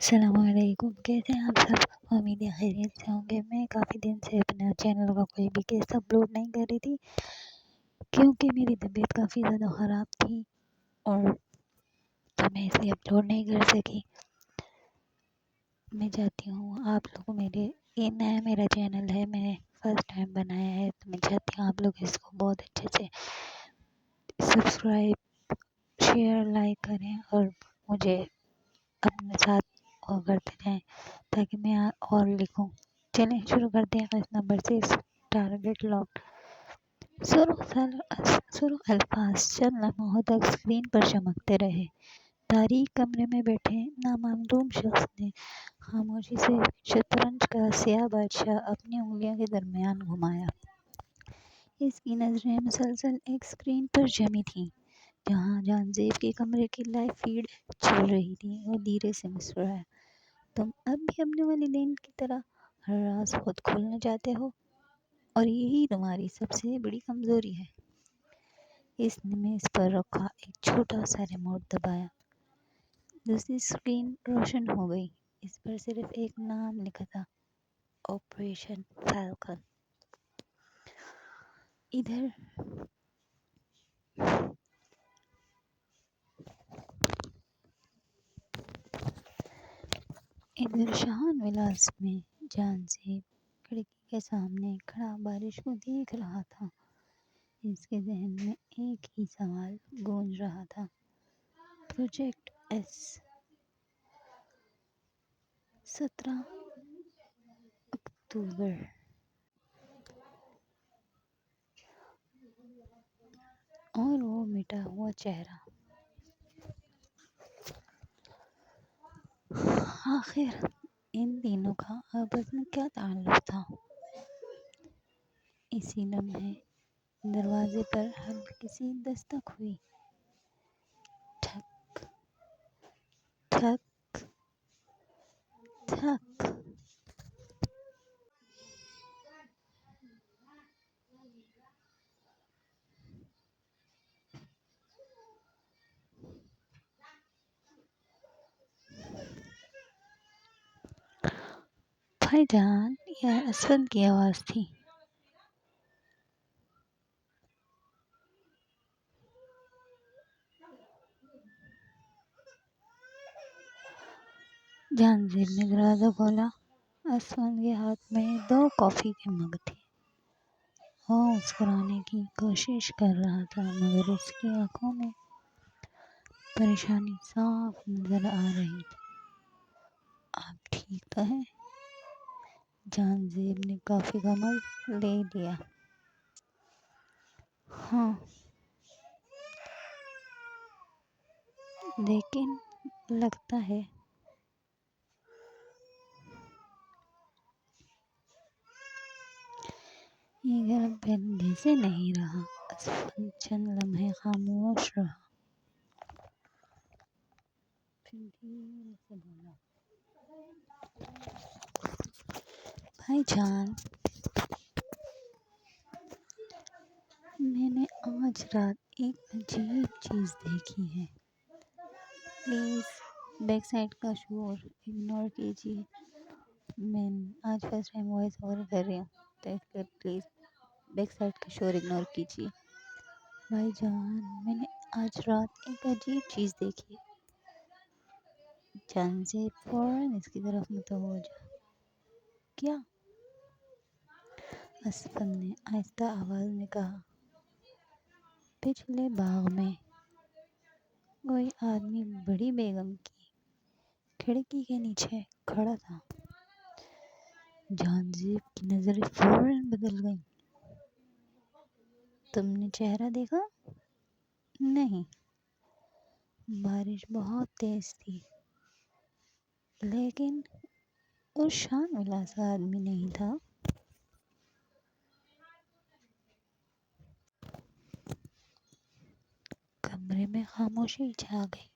السلام علیکم، کیسے ہیں آپ سب؟ امید ہے خیریت سے ہوں گے۔ میں کافی دن سے اپنا چینل کا کوئی بھی کیس اپلوڈ نہیں کر رہی تھی کیونکہ میری طبیعت کافی زیادہ خراب تھی اور تو میں اس لیے اپلوڈ نہیں کر سکی۔ میں چاہتی ہوں آپ لوگ یہ نیا میرا چینل ہے، میں نے فرسٹ ٹائم بنایا ہے، تو میں چاہتی ہوں آپ لوگ اس کو بہت اچھے سے سبسکرائب، شیئر، لائک کریں اور مجھے اپنے ساتھ اور کرتے جائیں تاکہ میں اور لکھوں۔ چلیں شروع کرتے ہیں۔ قسط نمبر 6، ٹارگٹ لاک۔ سرخ الفاظ چند لمحوں تک اسکرین پر چمکتے رہے۔ تاریک کمرے میں بیٹھے نامعلوم شخص نے خاموشی سے شطرنج کا سیاہ بادشاہ اپنی انگلیوں کے درمیان گھمایا۔ اس کی نظریں مسلسل ایک اسکرین پر جمی تھیں جہاں جہانزیب کے کمرے کی لائیو فیڈ چل رہی تھی۔ وہ دھیرے سے مسکرایا۔ تم اب بھی اپنے والدین کی طرح ہر راز خود کھولنا چاہتے ہو اور یہی تمہاری سب سے بڑی کمزوری ہے۔ اس نے میز پر رکھا ایک چھوٹا سا ریموٹ دبایا۔ دوسری اسکرین روشن ہو گئی۔ اس پر صرف ایک نام لکھا تھا، آپریشن فالکن۔ ادھر شاہان ولاس میں جہانزیب کھڑکی کے سامنے کھڑا بارش کو دیکھ رہا تھا۔ اس کے ذہن میں ایک ہی سوال گونج رہا تھا، پروجیکٹ ایس، 17 اکتوبر۔ اور وہ مٹا ہوا چہرہ۔ آخر ان تینوں کا آپس میں کیا تعلق تھا؟ اسی لمحے دروازے پر ہلکی سی دستک ہوئی۔ ٹھک ٹھک ٹھک۔ بھائی جان، یہ اسود کی آواز تھی۔ جہانزیب نے دروازہ کھولا۔ اسود کے ہاتھ میں 2 کافی کے مگ تھے۔ وہ مسکرانے کی کوشش کر رہا تھا مگر اس کی آنکھوں میں پریشانی صاف نظر آ رہی تھی۔ آپ ٹھیک تو ہیں؟ جہانزیب نے کافی کا مگ لے لیا۔ ہاں، لیکن لگتا ہے یہ گھر پہلے سے نہیں رہا۔ اسود چند لمحے خاموش رہا، پھر دھیرے سے بولا، بھائی جان، میں نے آج رات ایک عجیب چیز دیکھی ہے۔ پلیز بیک سائڈ کا شور اگنور کیجیے۔ میں آج فرسٹ ٹائم وائس اوور کر رہی ہوں تو اس لیے پلیز بیک سائڈ کا شور اگنور کیجیے۔ بھائی جان، میں نے آج رات ایک عجیب چیز دیکھی ہے۔ جہانزیب فوراً اس کی طرف متوجہ۔ کیا؟ اسود نے آہستہ آواز میں کہا۔ پچھلے باغ میں کوئی آدمی بڑی بیگم کی کھڑکی کے نیچے کھڑا تھا۔ جہانزیب کی نظریں فوراً بدل گئیں۔ تم نے چہرہ دیکھا؟ نہیں۔ بارش بہت تیز تھی لیکن وہ شان ولاس آدمی نہیں تھا۔ کمرے میں خاموشی چھا گئی۔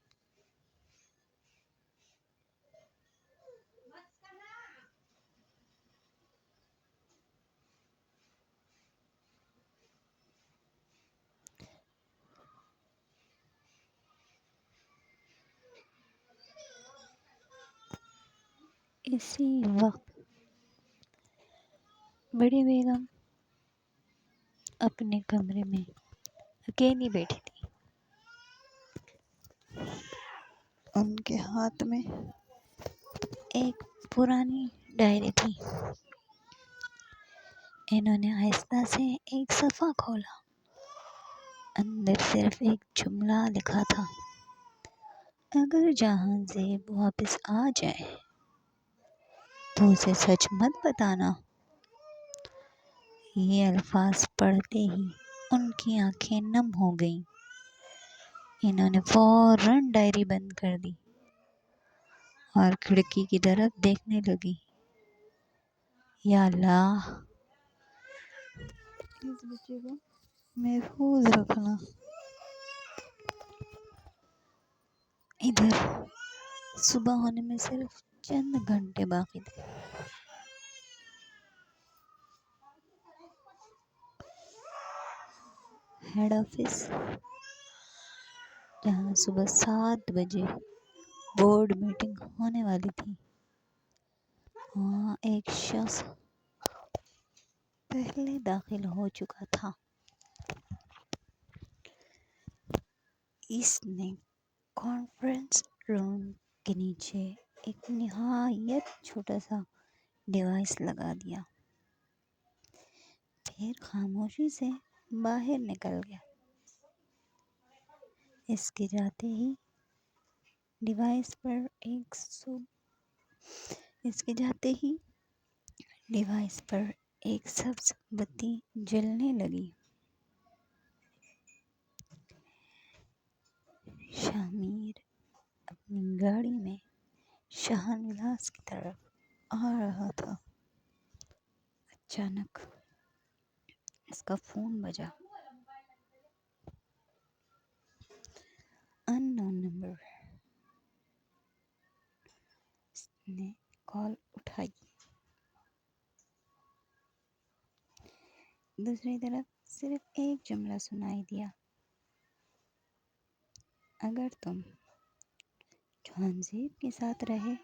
اسی وقت بڑی بیگم اپنے کمرے میں اکیلی بیٹھی تھی۔ ان کے ہاتھ میں ایک پرانی ڈائری تھی۔ انہوں نے آہستہ سے ایک صفحہ کھولا۔ اندر صرف ایک جملہ لکھا تھا، اگر جہاں زیب واپس آ جائے تو اسے سچ مت بتانا۔ یہ الفاظ پڑھتے ہی ان کی آنکھیں نم ہو گئیں۔ انہوں نے فوراً ڈائری بند کر دی اور کھڑکی کی طرف دیکھنے لگی۔ یا اللہ، اس بچے کو محفوظ رکھنا۔ ادھر صبح ہونے میں صرف چند گھنٹے باقی تھے۔ ہیڈ آفس، جہاں صبح 7 بجے بورڈ میٹنگ ہونے والی تھی، وہاں ایک شخص پہلے داخل ہو چکا تھا۔ اس نے کانفرنس روم کے نیچے ایک نہایت چھوٹا سا ڈیوائس لگا دیا، پھر خاموشی سے باہر نکل گیا۔ اس کے جاتے ہی ڈیوائس پر ایک سبز بتی جلنے لگی۔ شامیر اپنی گاڑی میں شاہن ولاس کی طرف آ رہا تھا۔ اچانک اس کا فون بجا۔ ان نون نمبر۔ اس نے کال اٹھائی۔ دوسری طرف صرف ایک جملہ سنائی دیا، اگر تم جہاں زیب کے ساتھ رہے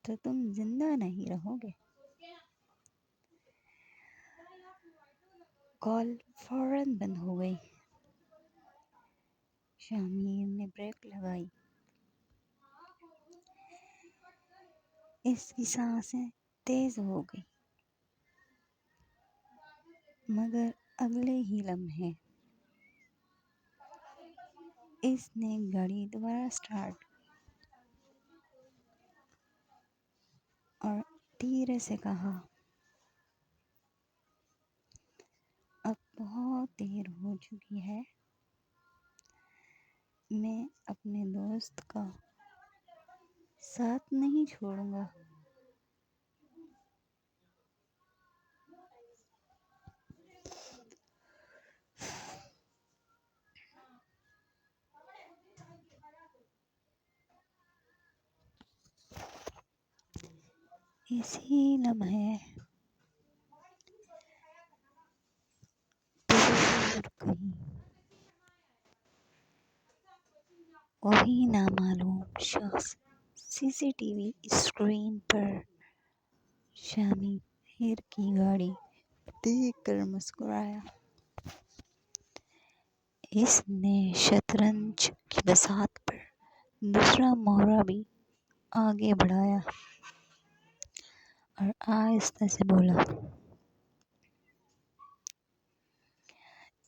تو تم زندہ نہیں رہو گے۔ کال فوراً بند ہو گئی۔ شامیر نے بریک لگائی۔ اس کی سانسیں تیز ہو گئی، مگر اگلے ہی لمحے اس نے گاڑی دوبارہ سٹارٹ اور دھیرے سے کہا، اب بہت دیر ہو چکی ہے، میں اپنے دوست کا ساتھ نہیں چھوڑوں گا۔ اسی لمحے دور کہیں وہی نامعلوم شخص سی سی ٹی وی اسکرین پر شامیر کی گاڑی دیکھ کر مسکرایا۔ اس نے شطرنج کی بساط پر دوسرا مہرہ بھی آگے بڑھایا اور آہستہ سے بولا،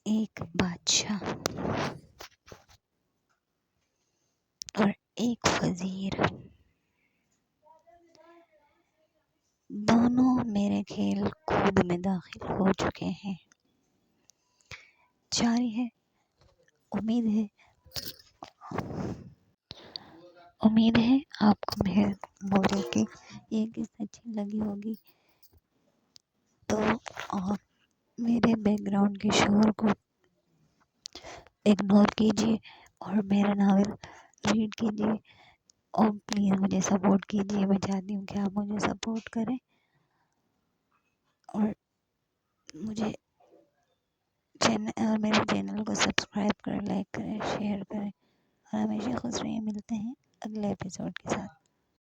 ایک بادشاہ اور ایک وزیر، دونوں میرے کھیل کود میں داخل ہو چکے ہیں۔ جاری ہے، امید ہے آپ کو میرے موضوع کی یہ قسط اچھی لگی ہوگی، تو آپ میرے بیک گراؤنڈ کے شور کو اگنور کیجیے اور میرا ناول ریڈ کیجیے اور پلیز مجھے سپورٹ کیجیے۔ میں چاہتی ہوں کہ آپ مجھے سپورٹ کریں اور میرے چینل کو سبسکرائب کریں، لائک کریں، شیئر کریں اور ہمیشہ خوش رہیں۔ ملتے ہیں اگلے ایپیسوڈ کے ساتھ۔